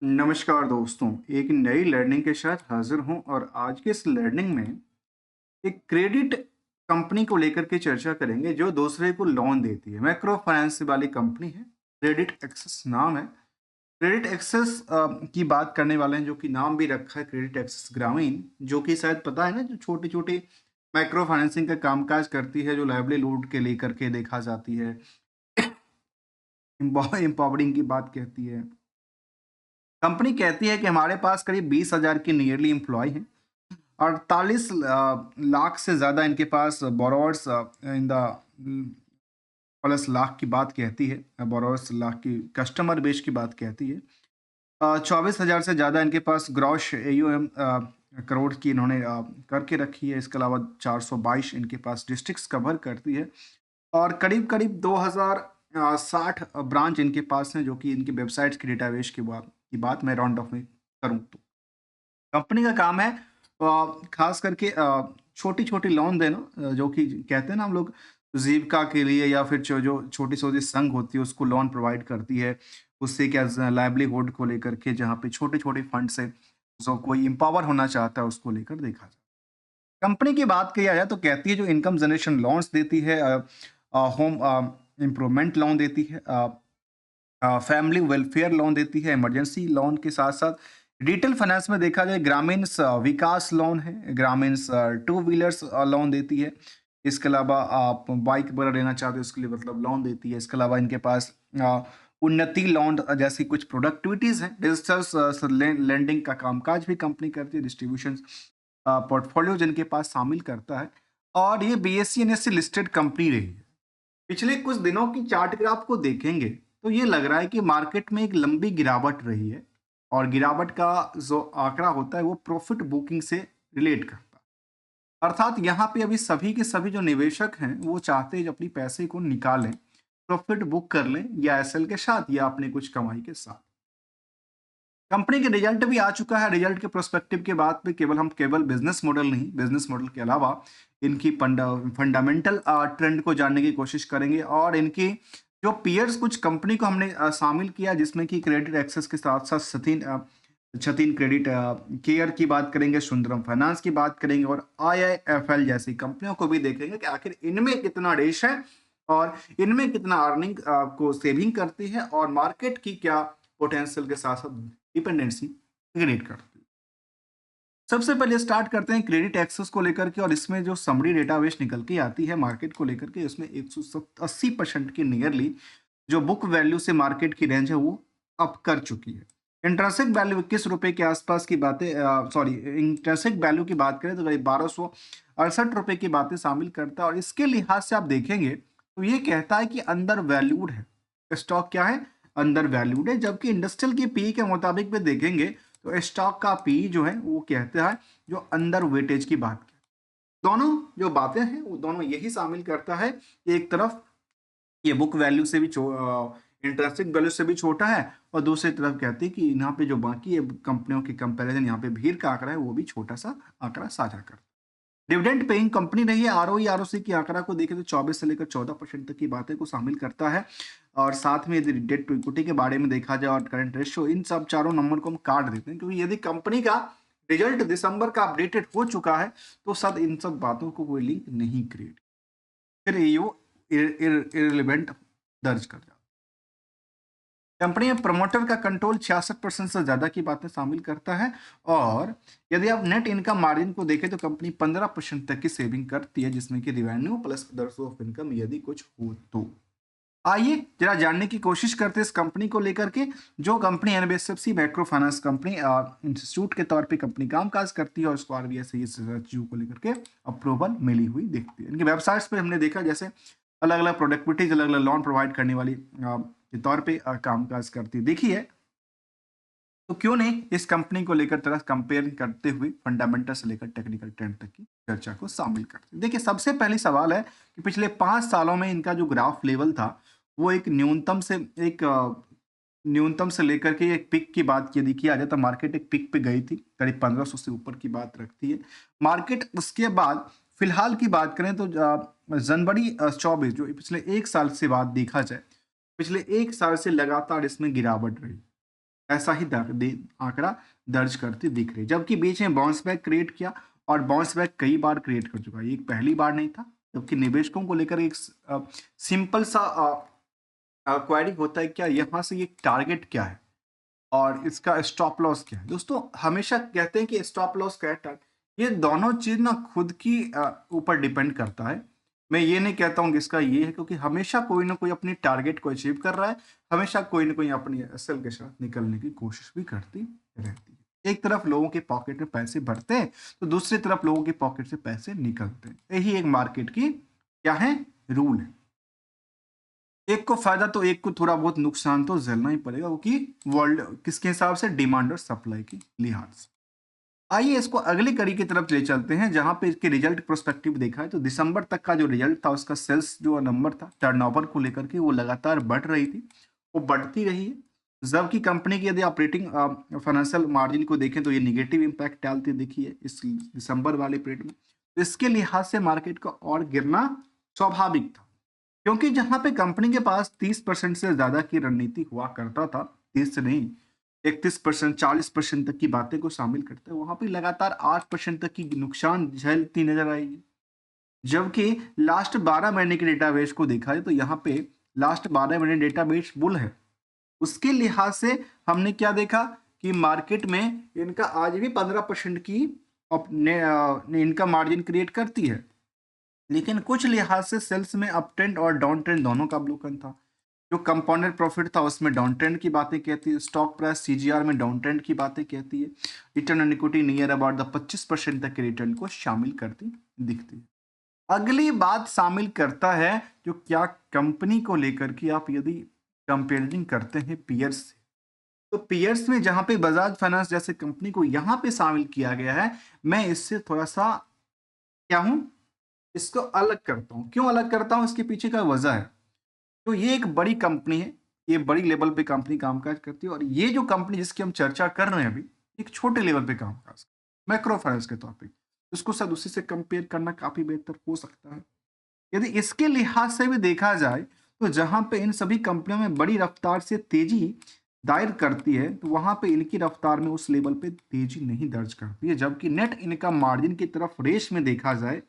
नमस्कार दोस्तों, एक नई लर्निंग के साथ हाजिर हूं और आज के इस लर्निंग में एक क्रेडिट कंपनी को लेकर के चर्चा करेंगे जो दूसरे को लोन देती है। माइक्रो फाइनेंस वाली कंपनी है, क्रेडिट एक्सेस नाम है। क्रेडिट एक्सेस की बात करने वाले हैं, जो कि नाम भी रखा है क्रेडिट एक्सेस ग्रामीण, जो कि शायद पता है ना, जो छोटी छोटी माइक्रो फाइनेंसिंग का कामकाज करती है, जो लाइवलीहुड के लेकर के देखा जाती है। एम्पावरिंग की बात कहती है। कंपनी कहती है कि हमारे पास करीब 20,000 की नियरली एम्प्लॉय हैं। 48 लाख से ज़्यादा इनके पास borrowers in the plus lakh की बात कहती है। बोरोवर्स लाख की कस्टमर बेस की बात कहती है। 24,000 से ज़्यादा इनके पास ग्रॉस एयूएम करोड़ की इन्होंने करके रखी है। इसके अलावा 422 इनके पास डिस्ट्रिक्ट्स कवर करती है और करीब करीब 2060 ब्रांच इनके पास हैं, जो कि इनकी वेबसाइट्स की डेटाबेस की बात मैं राउंड ऑफ में करूँ तो कंपनी का काम है खास करके छोटी-छोटी लोन देना, जो कि कहते हैं ना हम लोग, जीविका के लिए या फिर जो छोटी-छोटी संघ होती है उसको लोन प्रोवाइड करती है। उससे क्या लाइवलीहुड को लेकर के, जहाँ पे छोटे-छोटे फंड से जो कोई एम्पावर होना चाहता है उसको लेकर देखा जाए। कंपनी की बात किया जाए तो कहती है जो इनकम जनरेशन लोन्स देती है, होम इम्प्रूवमेंट लोन देती है, फैमिली वेलफेयर लोन देती है, इमरजेंसी लोन के साथ-साथ रिटेल फाइनेंस में देखा जाए ग्रामीण विकास लोन है, ग्रामीण टू व्हीलर्स लोन देती है। इसके अलावा आप बाइक वगैरह लेना चाहते हो उसके लिए मतलब लोन देती है। इसके अलावा इनके पास उन्नति लोन जैसी कुछ प्रोडक्टिविटीज़ हैं। डिजिटल लेंडिंग का कामकाज भी कंपनी करती है, डिस्ट्रीब्यूशन पोर्टफोलियो जिनके पास शामिल करता है और ये बीएसई एनएसई लिस्टेड कंपनी रही है। पिछले कुछ दिनों की चार्ट ग्राफ को देखेंगे तो ये लग रहा है कि मार्केट में एक लंबी गिरावट रही है और गिरावट का जो आंकड़ा होता है वो प्रॉफिट बुकिंग से रिलेट करता है। अर्थात यहाँ पे अभी सभी के सभी जो निवेशक हैं वो चाहते हैं जो अपनी पैसे को निकालें, प्रॉफिट बुक कर लें या एसएल के साथ या अपने कुछ कमाई के साथ। कंपनी के रिजल्ट भी आ चुका है। रिजल्ट के प्रोस्पेक्टिव के बाद पे केवल बिजनेस मॉडल नहीं, बिजनेस मॉडल के अलावा इनकी फंडामेंटल ट्रेंड को जानने की कोशिश करेंगे और इनकी जो पीयर्स कुछ कंपनी को हमने शामिल किया, जिसमें कि क्रेडिट एक्सेस के साथ साथ छतीन क्रेडिट केयर की बात करेंगे, सुंदरम फाइनेंस की बात करेंगे और आईआईएफएल जैसी कंपनियों को भी देखेंगे कि आखिर इनमें कितना रेश है और इनमें कितना अर्निंग को सेविंग करती है और मार्केट की क्या पोटेंशियल के साथ साथ डिपेंडेंसी क्रिएट करती है। सबसे पहले स्टार्ट करते हैं क्रेडिट एक्सेस को लेकर के और इसमें जो समरी डेटाबेस निकल के आती है मार्केट को लेकर के, इसमें 180% की नियरली जो बुक वैल्यू से मार्केट की रेंज है वो अप कर चुकी है। इंट्रेंसिक वैल्यू 21 रुपए के आसपास की बातें, सॉरी, इंट्रेंसिक वैल्यू की बात करें तो करीब 1268 रुपए की बातें शामिल करता है और इसके लिहाज से आप देखेंगे तो ये कहता है कि अंडर वैल्यूड है। स्टॉक क्या है? अंडर वैल्यूड है। जबकि इंडस्ट्रियल की पी के मुताबिक भी देखेंगे तो स्टॉक का पी जो है वो कहता है जो अंडर वेटेज की बात है। दोनों जो बातें हैं वो दोनों यही शामिल करता है कि एक तरफ ये बुक वैल्यू से भी इंटरेस्टिंग वैल्यू से भी छोटा है और दूसरी तरफ कहती है कि यहाँ पे जो बाकी कंपनियों के कंपैरिजन यहाँ पे भीड़ का आंकड़ा है वो भी छोटा सा आंकड़ा साझा करता है। डिविडेंड पेइंग कंपनी रही है। आरओई आरओसी की आंकड़ा को देखें तो 24 से लेकर 14% तक की बातें को शामिल करता है और साथ में यदि डेट टू इक्विटी के बारे में देखा जाए और करंट रेशियो, इन सब चारों नंबर को हम काट देते हैं क्योंकि यदि कंपनी का रिजल्ट दिसंबर का अपडेटेड हो चुका है तो सब इन सब बातों को कोई लिंक नहीं क्रिएट, फिर ये वो इररिलेवेंट दर्ज कर जाता है। कंपनी में प्रमोटर का कंट्रोल 66% से ज़्यादा की बातें शामिल करता है और यदि आप नेट इनकम मार्जिन को देखें तो कंपनी 15% तक की सेविंग करती है, जिसमें कि revenue plus other source of income यदि कुछ हो तो। आइए जरा जानने की कोशिश करते हैं इस कंपनी को लेकर के, जो company NBFC micro finance company institute के तौर पे कंपनी कामकाज करती है और उसको आरबीआई को लेकर के अप्रूवल मिली हुई दिखती है। इनकी वेबसाइट्स पे हमने देखा जैसे अलग अलग प्रोडक्टिविटीज, अलग अलग लोन प्रोवाइड करने वाली के तौर पे कामकाज करती है। देखिए तो क्यों नहीं इस कंपनी को लेकर तरह कंपेयर करते हुए फंडामेंटल से लेकर टेक्निकल ट्रेंड तक की चर्चा को शामिल करते हैं। देखिए सबसे पहली सवाल है कि पिछले 5 सालों में इनका जो ग्राफ लेवल था वो एक न्यूनतम से लेकर के एक पिक की बात यदि किया जाए तो मार्केट एक पिक पे गई थी, करीब 1500 से ऊपर की बात रखती है मार्केट। उसके बाद फिलहाल की बात करें तो जनवरी 24, जो पिछले एक साल से बात देखा जाए, पिछले एक साल से लगातार इसमें गिरावट रही। ऐसा ही आंकड़ा दर्ज करती दिख रही है, जबकि बीच में बाउंस बैक क्रिएट किया और बाउंस बैक कई बार क्रिएट कर चुका है, ये पहली बार नहीं था। जबकि निवेशकों को लेकर एक सिंपल सा क्वेरी होता है, क्या यहाँ से ये टारगेट क्या है और इसका स्टॉप लॉस क्या है। दोस्तों हमेशा कहते हैं कि स्टॉप लॉस क्या है, ये दोनों चीज ना खुद की ऊपर डिपेंड करता है। मैं ये नहीं कहता हूँ कि इसका ये है, क्योंकि हमेशा कोई ना कोई अपनी टारगेट को अचीव कर रहा है, हमेशा कोई ना कोई अपनी असल के साथ निकलने की कोशिश भी करती रहती है। एक तरफ लोगों के पॉकेट में पैसे भरते हैं तो दूसरी तरफ लोगों के पॉकेट से पैसे निकलते हैं। यही एक मार्केट की क्या है, रूल है। एक को फायदा तो एक को थोड़ा बहुत नुकसान तो झेलना ही पड़ेगा, क्योंकि वर्ल्ड किसके हिसाब से, डिमांड और सप्लाई की लिहाज से। आइए इसको अगली कड़ी की तरफ ले चलते हैं, जहां पे इसके रिजल्ट प्रोस्पेक्टिव देखा है तो दिसंबर तक का जो रिजल्ट था उसका सेल्स जो नंबर था टर्नओवर को लेकर के वो लगातार बढ़ रही थी, वो बढ़ती रही है। जबकि कंपनी की यदि ऑपरेटिंग फाइनेंशियल मार्जिन को देखें तो ये निगेटिव इंपैक्ट डालती दिखी है इस दिसंबर वाले पीरियड में। तो इसके लिहाज से मार्केट का और गिरना स्वाभाविक था, क्योंकि जहां पे कंपनी के पास 30% से ज्यादा की रणनीति हुआ करता था, 30 से नहीं 31%, 40% तक की बातें को शामिल करते हैं, वहां पे लगातार 8% तक की नुकसान झेलती नजर आएगी। जबकि लास्ट 12 महीने के डेटाबेस को देखा है तो यहाँ पे लास्ट 12 महीने डेटाबेस बुल है, उसके लिहाज से हमने क्या देखा कि मार्केट में इनका आज भी 15% की इनका मार्जिन क्रिएट करती है। लेकिन कुछ लिहाज से सेल्स में अप ट्रेंड और डाउन ट्रेंड दोनों का अवलोकन था। जो कंपाउंडेड प्रॉफिट था उसमें डाउन ट्रेंड की बातें कहती है, स्टॉक प्राइस सीजीआर में डाउन ट्रेंड की बातें कहती है, return on equity near about the 25% तक के रिटर्न को शामिल करती दिखती है। अगली बात शामिल करता है जो क्या कंपनी को लेकर के आप यदि कंपेयरिंग करते हैं पीयर्स से, तो पीयर्स में जहां पे बजाज फाइनेंस जैसे कंपनी को यहाँ पे शामिल किया गया है, मैं इससे थोड़ा सा क्या हूं, इसको अलग करता हूं। क्यों अलग करता हूं, इसके पीछे का वजह है। तो ये एक बड़ी कंपनी है, ये बड़ी लेवल पे कंपनी कामकाज करती है, और ये जो कंपनी जिसकी हम चर्चा कर रहे हैं अभी, एक छोटे लेवल पे कामकाज मैक्रो फाइनेंस के तौर पे, उसको शायद उसी से कंपेयर करना काफी बेहतर हो सकता है। यदि इसके लिहाज से भी देखा जाए तो जहां पे इन सभी कंपनियों में बड़ी रफ्तार से तेजी दायर करती है, तो वहां पे इनकी रफ्तार में उस लेवल पे तेजी नहीं दर्ज करती है। जबकि नेट इनकम मार्जिन की तरफ रेस में देखा जाए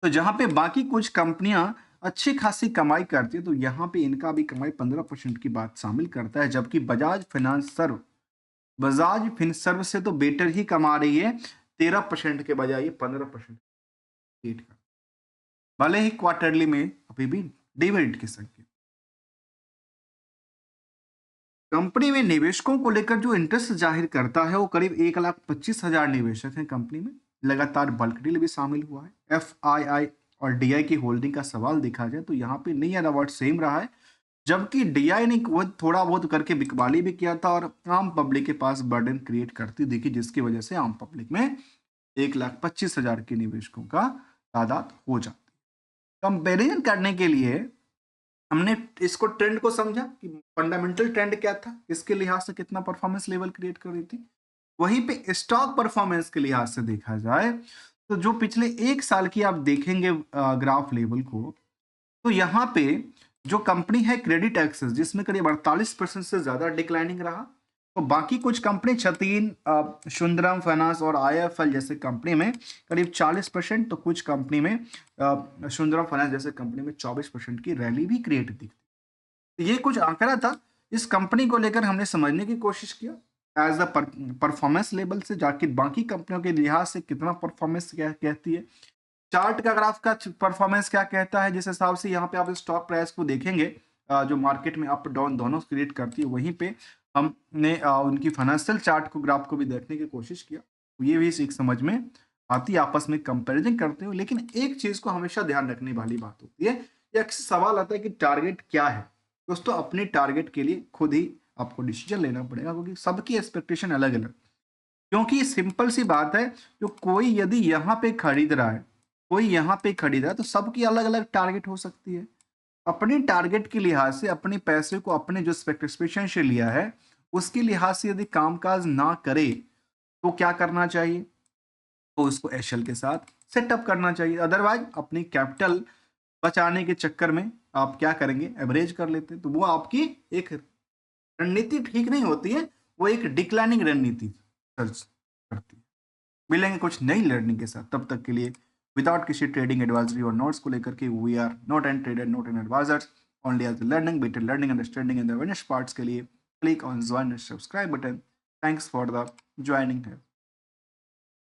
तो जहां पे बाकी कुछ कंपनियां अच्छी खासी कमाई करती है, तो यहाँ पे इनका भी कमाई 15% की बात शामिल करता है। जबकि बजाज फिनसर्व से तो बेटर ही कमा रही है, 13% के बजाय ये 15% का, भले ही क्वार्टरली में अभी भी डिविडेंड के संकेत। कंपनी में निवेशकों को लेकर जो इंटरेस्ट जाहिर करता है वो करीब 1,25,000 निवेशक हैं कंपनी में। लगातार बल्क डील भी शामिल हुआ है। एफआईआई और डीआई की होल्डिंग का सवाल देखा जाए तो यहाँ पे नियर अबाउट सेम रहा है, जबकि डीआई ने थोड़ा बहुत करके बिकवाली भी किया था और आम पब्लिक के पास बर्डन क्रिएट करती दिखी, जिसकी वजह से आम पब्लिक में 1,25,000 के निवेशकों का तादाद हो जाती है। कंपेरिजन करने के लिए हमने इसको ट्रेंड को समझा कि फंडामेंटल ट्रेंड क्या था, इसके लिहाज से कितना परफॉर्मेंस लेवल क्रिएट कर रही थी। वहीं पे स्टॉक परफॉर्मेंस के लिहाज से देखा जाए तो जो पिछले एक साल की आप देखेंगे ग्राफ लेवल को, तो यहाँ पे जो कंपनी है क्रेडिट एक्सेस, जिसमें करीब 48% से ज्यादा डिक्लाइनिंग रहा, तो बाकी कुछ कंपनी छतीन, सुंदरम फाइनेंस और आईएफएल जैसे कंपनी में करीब 40%, तो कुछ कंपनी में सुंदरम फाइनेंस जैसे कंपनी में 24% की रैली भी क्रिएट दिखती। तो ये कुछ आंकड़ा था, इस कंपनी को लेकर हमने समझने की कोशिश किया एज अ परफॉर्मेंस लेवल से, जाके बाकी कंपनियों के लिहाज से कितना परफॉर्मेंस क्या कहती है, चार्ट का ग्राफ का परफॉर्मेंस क्या कहता है, जिस हिसाब से यहाँ पे आप स्टॉक प्राइस को देखेंगे जो मार्केट में अप डाउन दोनों क्रिएट करती है, वहीं पे हमने उनकी फाइनेंशियल चार्ट को ग्राफ को भी देखने की कोशिश किया। तो ये भी एक समझ में आती, आपस में कंपैरिजन करते हो। लेकिन एक चीज को हमेशा ध्यान रखने वाली बात होती है, एक सवाल आता है कि टारगेट क्या है। दोस्तों अपने टारगेट के लिए खुद ही आपको डिसीजन लेना पड़ेगा, क्योंकि सबकी एक्सपेक्टेशन अलग अलग। क्योंकि सिंपल सी बात है, जो कोई यदि यहाँ पे खरीद रहा है, कोई यहाँ पे खरीद रहा है, तो सबकी अलग अलग टारगेट हो सकती है। अपने टारगेट के लिहाज से अपने पैसे को अपने जो एक्सपेक्टेशन से लिया है उसके लिहाज से यदि कामकाज ना करे तो क्या करना चाहिए, तो उसको एशल के साथ सेटअप करना चाहिए। अदरवाइज अपनी कैपिटल बचाने के चक्कर में आप क्या करेंगे, एवरेज कर लेते हैं, तो वो आपकी एक रणनीति ठीक नहीं होती है, वो एक डिक्लाइनिंग रणनीति सर्च करती है। मिलेंगे कुछ नई लर्निंग के साथ, तब तक के लिए विदाउट किसी ट्रेडिंग एडवाइजरी और नोट्स को लेकर के, we are not an trader, not an advisers, only as learning, better learning, understanding and the awareness parts के लिए click on join and subscribe button. Thanks for the joining है।